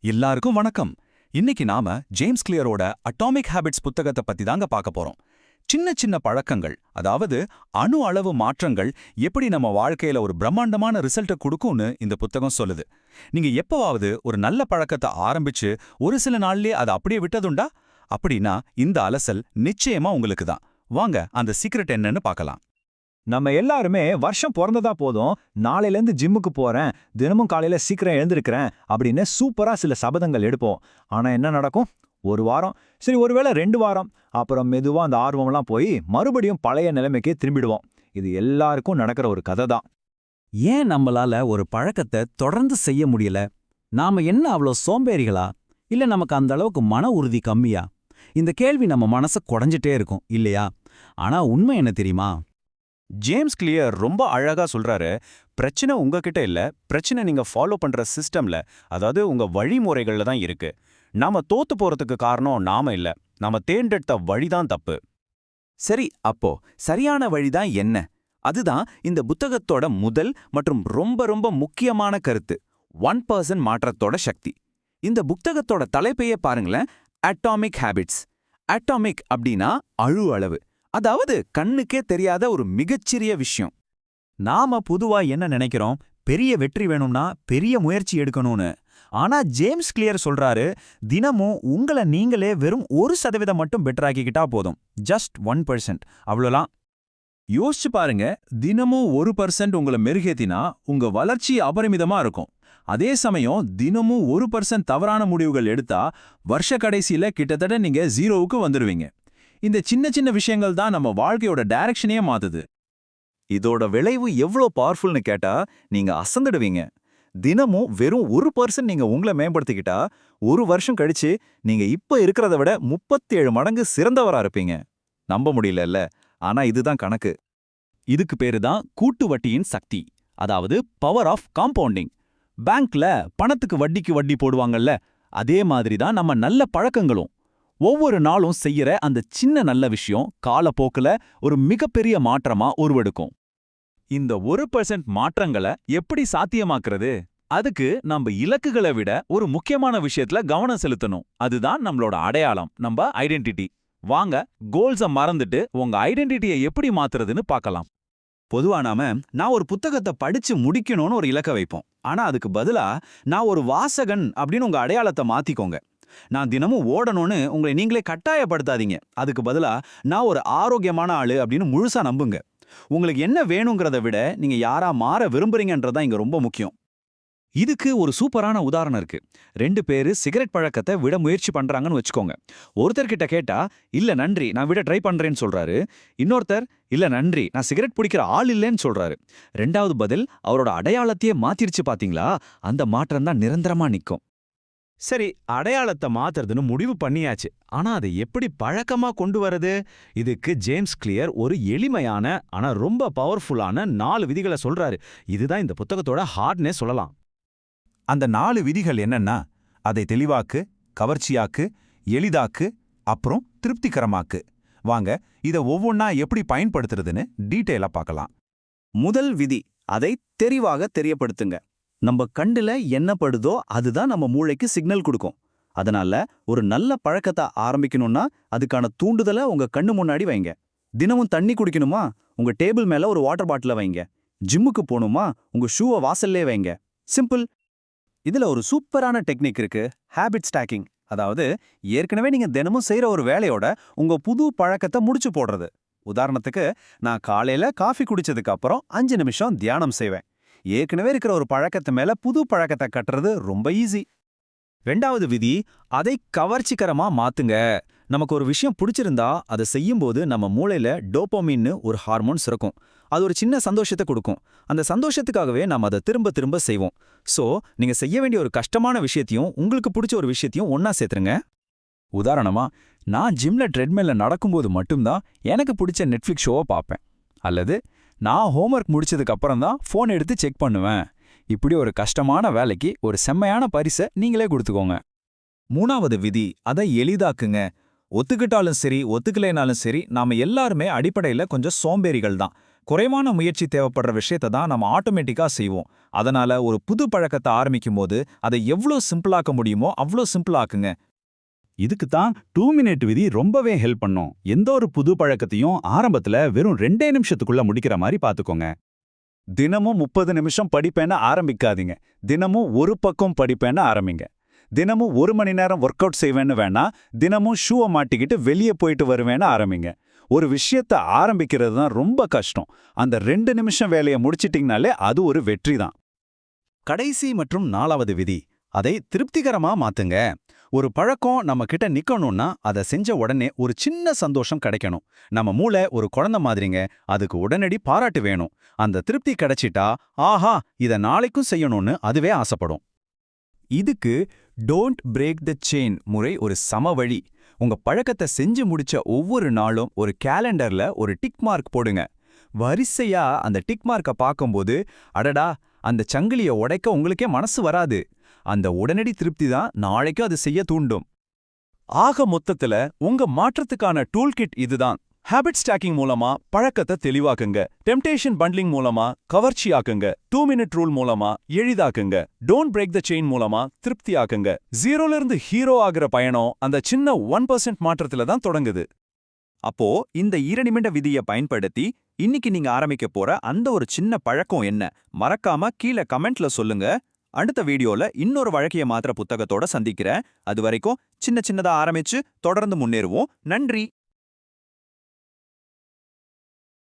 எல்லாருக்கும் வணக்கம். இன்னைக்கு நாம ஜேம்ஸ் கிளியரோட அட்டாமிக் ஹேபிட்ஸ் புத்தகத்தை பத்தி தாங்க பார்க்க போறோம். சின்ன சின்ன பழக்கங்கள், அதாவது அணு அளவு மாற்றங்கள் எப்படி நம்ம வாழ்க்கையில ஒரு பிரம்மாண்டமான ரிசல்ட்டை கொடுக்கும்னு இந்த புத்தகம் சொல்லுது. நீங்க எப்பவாவது ஒரு நல்ல பழக்கத்தை ஆரம்பிச்சு ஒரு சில நாள்லயே அதை அப்படியே விட்டதுண்டா? அப்படின்னா இந்த அலசல் நிச்சயமா உங்களுக்கு தான். வாங்க அந்த சீக்ரெட் என்னன்னு பார்க்கலாம். நம்ம எல்லாருமே வருஷம் பிறந்ததா போதும், நாளையிலேருந்து ஜிம்முக்கு போறேன், தினமும் காலையில சீக்கிரம் எழுந்திருக்கிறேன் அப்படின்னு சூப்பரா சில சபதங்கள் எடுப்போம். ஆனா என்ன நடக்கும்? ஒரு வாரம், சரி ஒருவேளை 2 வாரம், அப்புறம் மெதுவா அந்த ஆர்வம்லாம் போய் மறுபடியும் பழைய நிலைமைக்கே திரும்பிடுவோம். இது எல்லாருக்கும் நடக்கிற ஒரு கதை தான். ஏன் நம்மளால ஒரு பழக்கத்தை தொடர்ந்து செய்ய முடியல? நாம என்ன அவ்வளோ சோம்பேறிகளா? இல்ல நமக்கு அந்த அளவுக்கு மன உறுதி கம்மியா? இந்த கேள்வி நம்ம மனசை குடைஞ்சிட்டே இருக்கும் இல்லையா? ஆனா உண்மை என்ன தெரியுமா? ஜேம்ஸ் கிளியர் ரொம்ப அழகா சொல்றாரு, பிரச்சனை உங்ககிட்ட இல்ல, பிரச்சனை நீங்க ஃபாலோ பண்ற சிஸ்டம்ல, அதாவது உங்க வழிமுறைகள்ல தான் இருக்கு. நாம தோத்து போறதுக்கு காரணம் நாம இல்ல, நாம தேர்ந்தெடுத்த வழிதான் தப்பு. சரி, அப்போ சரியான வழிதான் என்ன? அதுதான் இந்த புத்தகத்தோட முதல் மற்றும் ரொம்ப ரொம்ப முக்கியமான கருத்து, 1% மாற்றத்தோட சக்தி. இந்த புத்தகத்தோட தலைப்பையே பாருங்களேன், அட்டாமிக் ஹேபிட்ஸ். அட்டாமிக் அப்படின்னா அணு அளவு, அதாவது கண்ணுக்கே தெரியாத ஒரு மிகச்சிறிய விஷயம். நாம பொதுவா என்ன நினைக்கிறோம்? பெரிய வெற்றி வேணும்னா பெரிய முயற்சி எடுக்கணும்னு. ஆனா ஜேம்ஸ் கிளியர் சொல்றாரு, தினமும் உங்களை நீங்களே வெறும் 1% மட்டும் பெட்டராக்கிக்கிட்டா போதும். ஜஸ்ட் 1%. அவ்வளோலாம். யோசிச்சு பாருங்க, தினமும் 1% உங்களை மெருகேத்தினா உங்க வளர்ச்சி அபரிமிதமா இருக்கும். அதே சமயம் தினமும் 1% தவறான முடிவுகள் எடுத்தா வருஷ கடைசியில கிட்டத்தட்ட நீங்க 0வுக்கு வந்துடுவீங்க. இந்த சின்ன சின்ன விஷயங்கள் தான் நம்ம வாழ்க்கையோட டைரக்ஷனையே மாத்துது. இதோட விளைவு எவ்வளோ பவர்ஃபுல்னு கேட்டா நீங்க அசந்துடுவீங்க. தினமும் வெறும் 1% நீங்க உங்களை மேம்படுத்திக்கிட்டா, ஒரு வருஷம் கழிச்சு நீங்க இப்ப இருக்கிறத விட 37 மடங்கு சிறந்தவரா இருப்பீங்க. நம்ப முடியலல்ல, ஆனா இதுதான் கணக்கு. இதுக்கு பேரு தான் கூட்டு வட்டியின் சக்தி, அதாவது பவர் ஆஃப் காம்பவுண்டிங். பேங்க்ல பணத்துக்கு வட்டிக்கு வட்டி போடுவாங்கல்ல, அதே மாதிரி தான் நம்ம நல்ல பழக்கங்களும். ஒவ்வொரு நாளும் செய்யற அந்த சின்ன நல்ல விஷயம் காலப்போக்குல ஒரு மிகப்பெரிய மாற்றமா உருவெடுக்கும். இந்த 1% மாற்றங்களை எப்படி சாத்தியமாக்குறது? அதுக்கு நம்ம இலக்குகளை விட ஒரு முக்கியமான விஷயத்துல கவனம் செலுத்தணும். அதுதான் நம்மளோட அடையாளம், நம்ம ஐடென்டிட்டி. வாங்க, கோல்ஸை மறந்துட்டு உங்க ஐடென்டிட்டியை எப்படி மாத்துறதுன்னு பார்க்கலாம். பொதுவா நான் ஒரு புத்தகத்தை படிச்சு முடிக்கணும்னு ஒரு இலக்கை வைப்போம். ஆனா அதுக்கு பதிலா நான் ஒரு வாசகன் அப்படின்னு உங்க அடையாளத்தை மாத்திக்கோங்க. நான் தினமும் ஓடணும்னு உங்களை நீங்களே கட்டாயப்படுத்தாதீங்க. அதுக்கு பதிலா நான் ஒரு ஆரோக்கியமான ஆளு அப்படின்னு முழுசா நம்புங்க. உங்களுக்கு என்ன வேணுங்கிறத விட நீங்க யாரா மாற விரும்புறீங்கன்றதான் இங்க ரொம்ப முக்கியம். இதுக்கு ஒரு சூப்பரான உதாரணம் இருக்கு. 2 பேரு சிகரெட் பழக்கத்தை விட முயற்சி பண்றாங்கன்னு வச்சுக்கோங்க. ஒருத்தர்கிட்ட கேட்டா, இல்ல நன்றி நான் விட ட்ரை பண்றேன்னு சொல்றாரு. இன்னொருத்தர், இல்ல நன்றி நான் சிகரெட் பிடிக்கிற ஆள் இல்லைன்னு சொல்றாரு. 2வது பதில் அவரோட அடையாளத்தையே மாத்திருச்சு பாத்தீங்களா? அந்த மாற்றம் தான் நிரந்தரமா நிக்கும். சரி, அடையாளத்தை மாத்துறதுன்னு முடிவு பண்ணியாச்சு. ஆனா அதை எப்படி பழக்கமா கொண்டு வரது? இதுக்கு ஜேம்ஸ் கிளியர் ஒரு எளிமையான ஆனா ரொம்ப பவர்ஃபுல்லான 4 விதிகளை சொல்றாரு. இதுதான் இந்த புத்தகத்தோட ஹார்ட்னே சொல்லலாம். அந்த 4 விதிகள் என்னன்னா, அதை தெளிவாக்கு, கவர்ச்சியாக்கு, எளிதாக்கு, அப்புறம் திருப்திகரமாக்கு. வாங்க, இதை ஒவ்வொன்னா எப்படி பயன்படுத்துறதுன்னு டீட்டெயிலா பார்க்கலாம். முதல் விதி, அதை தெரிவாக தெரியப்படுத்துங்க. நம்ம கண்ணுல என்ன படுதோ அதுதான் நம்ம மூளைக்கு சிக்னல் கொடுக்கும். அதனால ஒரு நல்ல பழக்கத்தை ஆரம்பிக்கணும்னா அதுக்கான தூண்டுதலை உங்க கண்ணு முன்னாடி வைங்க. தினமும் தண்ணி குடிக்கணுமா? உங்க டேபிள் மேல ஒரு வாட்டர் பாட்டில வைங்க. ஜிம்முக்கு போகணுமா? உங்க ஷூவை வாசல்லே வைங்க. சிம்பிள். இதுல ஒரு சூப்பரான டெக்னிக் இருக்கு, ஹேபிட் ஸ்டாக்கிங். அதாவது ஏற்கனவே நீங்க தினமும் செய்யற ஒரு வேலையோட உங்க புது பழக்கத்தை முடிச்சு போடுறது. உதாரணத்துக்கு, நான் காலையில காஃபி குடிச்சதுக்கு அப்புறம் 5 நிமிஷம் தியானம் செய்வேன். ஏற்கனவே இருக்கிற ஒரு பழக்கத்து மேல புது பழக்கத்தை கட்டுறது ரொம்ப ஈஸி. 2வது விதி, அதை கவர்ச்சிகரமா மாத்துங்க. நமக்கு ஒரு விஷயம் பிடிச்சிருந்தா அதை செய்யும்போது நம்ம மூளையில டோபோமின்னு ஒரு ஹார்மோன் சுரக்கும். அது ஒரு சின்ன சந்தோஷத்தை கொடுக்கும். அந்த சந்தோஷத்துக்காகவே நம்ம அதை திரும்ப திரும்ப செய்வோம். சோ நீங்க செய்ய வேண்டிய ஒரு கஷ்டமான விஷயத்தையும் உங்களுக்கு பிடிச்ச ஒரு விஷயத்தையும் ஒன்னா சேர்த்துருங்க. உதாரணமா, நான் ஜிம்ல ட்ரெட்மில்ல நடக்கும்போது மட்டும்தான் எனக்கு பிடிச்ச நெட்ஃப்ளிக்ஸ் ஷோவை பார்ப்பேன். அல்லது நான் ஹோம்ஒர்க் முடிச்சதுக்கு அப்புறம் தான் ஃபோன் எடுத்து செக் பண்ணுவேன். இப்படி ஒரு கஷ்டமான வேலைக்கு ஒரு செம்மையான பரிசை நீங்களே கொடுத்துக்கோங்க. 3வது விதி, அதை எளிதாக்குங்க. ஒத்துக்கிட்டாலும் சரி ஒத்துக்கலைனாலும் சரி நாம எல்லாருமே அடிப்படையில கொஞ்சம் சோம்பேறிகள் தான். குறைவான முயற்சி தேவைப்படுற விஷயத்தை தான் நம்ம ஆட்டோமேட்டிக்கா செய்வோம். அதனால ஒரு புது பழக்கத்தை ஆரம்பிக்கும்போது அதை எவ்வளோ சிம்பிளாக்க முடியுமோ அவ்வளோ சிம்பிளாக்குங்க. இதுக்கு தான் 2 மினிட் விதி ரொம்பவே ஹெல்ப் பண்ணும். எந்த ஒரு புது பழக்கத்தையும் ஆரம்பத்துல வெறும் 2 நிமிஷத்துக்குள்ள முடிக்கிற மாதிரி பாத்துக்கோங்க. தினமும் 30 நிமிஷம் படிப்பேன்னு ஆரம்பிக்காதீங்க. தினமும் ஒரு பக்கம் படிப்பேன்னு ஆரம்பிங்க. தினமும் 1 மணி நேரம் ஒர்க் அவுட் செய்வேன்னு வேணா, தினமும் ஷூவை மாட்டிக்கிட்டு வெளியே போயிட்டு வருவேன்னு ஆரம்பிங்க. ஒரு விஷயத்த ஆரம்பிக்கிறது தான் ரொம்ப கஷ்டம். அந்த 2 நிமிஷம் வேலையை முடிச்சிட்டிங்கனாலே அது ஒரு வெற்றி தான். கடைசி மற்றும் 4வது விதி, அதை திருப்திகரமா மாத்துங்க. ஒரு பழக்கம் நம்ம கிட்ட நிக்கணும்னா அதை செஞ்ச உடனே ஒரு சின்ன சந்தோஷம் கிடைக்கணும். நம்ம மூளை ஒரு குழந்தை மாதிரிங்க, அதுக்கு உடனடி பாராட்டு வேணும். அந்த திருப்தி கிடைச்சிட்டா, ஆஹா இத நாளைக்கும் செய்யணும்னு அதுவே ஆசைப்படும். இதுக்கு டோன்ட் பிரேக் த செயின் முறை ஒரு சமவழி. உங்க பழக்கத்தை செஞ்சு முடிச்ச ஒவ்வொரு நாளும் ஒரு கேலண்டர்ல ஒரு டிக் மார்க் போடுங்க. வரிசையா அந்த டிக் மார்க்கை பார்க்கும்போது, அடடா அந்த சங்கிலியை உடைக்க உங்களுக்கே மனசு வராது. அந்த உடனடி திருப்தி தான் நாளைக்கும் அது செய்ய தூண்டும். ஆக மொத்தத்துல உங்க மாற்றத்துக்கான டூல் கிட் இதுதான். ஹேபிட் ஸ்டாக்கிங் மூலமா பழக்கத்தை தெளிவாக்குங்க. டெம்டேஷன் பண்ட்லிங் மூலமா கவர்ச்சியாக்குங்க. 2 மினிட் ரூல் மூலமா எளிதாக்குங்க. டோன்ட் பிரேக் த செயின் மூலமா திருப்தியாக்குங்க. 0ல இருந்து ஹீரோ ஆகிற பயணம் அந்த சின்ன 1% மாற்றத்துல தான் தொடங்குது. அப்போ இந்த 2 நிமிட விதியை பயன்படுத்தி இன்னைக்கு நீங்க ஆரம்பிக்க போற அந்த ஒரு சின்ன பழக்கம் என்ன? மறக்காம கீழே கமெண்ட்ல சொல்லுங்க. அடுத்த வீடியோல இன்னொரு வழக்கைய மாத்திர புத்தகத்தோட சந்திக்கிறேன். அது வரைக்கும் சின்ன சின்னதா ஆரம்பிச்சு தொடர்ந்து முன்னேறுவோம். நன்றி.